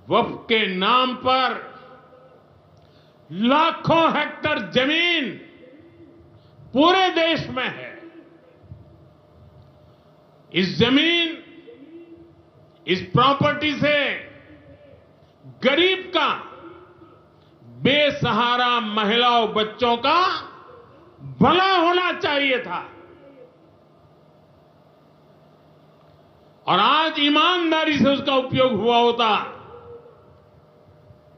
वक्फ के नाम पर लाखों हेक्टेयर जमीन पूरे देश में है। इस जमीन, इस प्रॉपर्टी से गरीब का, बेसहारा महिलाओं बच्चों का भला होना चाहिए था। और आज ईमानदारी से उसका उपयोग हुआ होता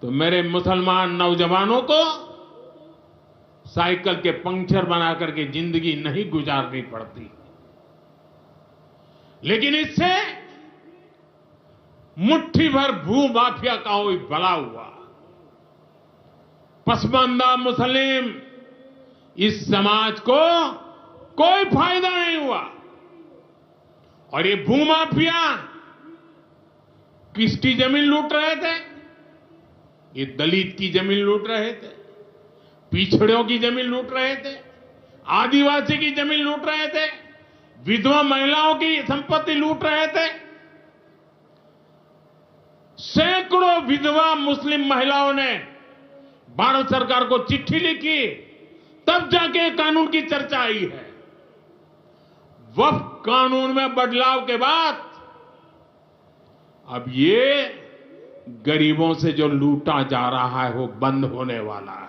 तो मेरे मुसलमान नौजवानों को साइकिल के पंक्चर बना करके जिंदगी नहीं गुजारनी पड़ती। लेकिन इससे मुट्ठी भर भू माफिया का कोई भला हुआ। पसमानदा मुस्लिम इस समाज को कोई फायदा नहीं हुआ। और ये भूमाफिया किसकी जमीन लूट रहे थे? ये दलित की जमीन लूट रहे थे, पिछड़ों की जमीन लूट रहे थे, आदिवासी की जमीन लूट रहे थे, विधवा महिलाओं की संपत्ति लूट रहे थे। सैकड़ों विधवा मुस्लिम महिलाओं ने भारत सरकार को चिट्ठी लिखी, तब जाके कानून की चर्चा आई है। वक्फ कानून में बदलाव के बाद अब ये गरीबों से जो लूटा जा रहा है वो बंद होने वाला है।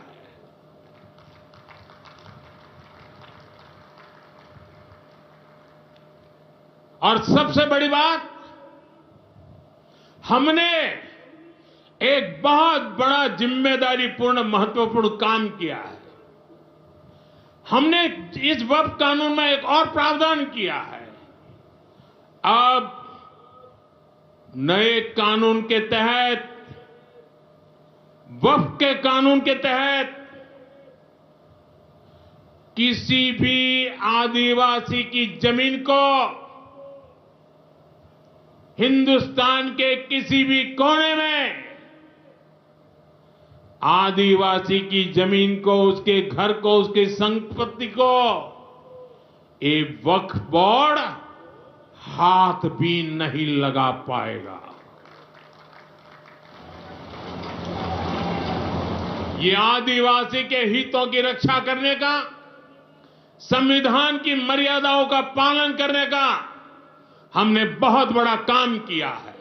और सबसे बड़ी बात, हमने एक बहुत बड़ा जिम्मेदारीपूर्ण महत्वपूर्ण काम किया है। हमने इस वक्फ कानून में एक और प्रावधान किया है। अब नए कानून के तहत, वक्फ के कानून के तहत किसी भी आदिवासी की जमीन को हिंदुस्तान के किसी भी कोने में आदिवासी की जमीन को, उसके घर को, उसकी संपत्ति को ये वक्फ बोर्ड हाथ भी नहीं लगा पाएगा। ये आदिवासी के हितों की रक्षा करने का, संविधान की मर्यादाओं का पालन करने का हमने बहुत बड़ा काम किया है।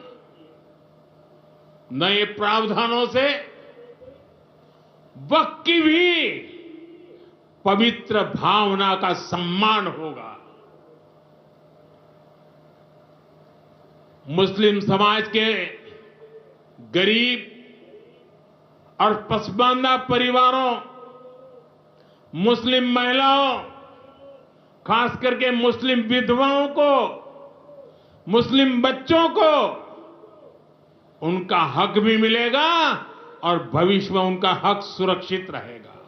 नए प्रावधानों से वक्फ की भी पवित्र भावना का सम्मान होगा। मुस्लिम समाज के गरीब और पसमानदा परिवारों, मुस्लिम महिलाओं, खास करके मुस्लिम विधवाओं को, मुस्लिम बच्चों को उनका हक भी मिलेगा और भविष्य में उनका हक सुरक्षित रहेगा।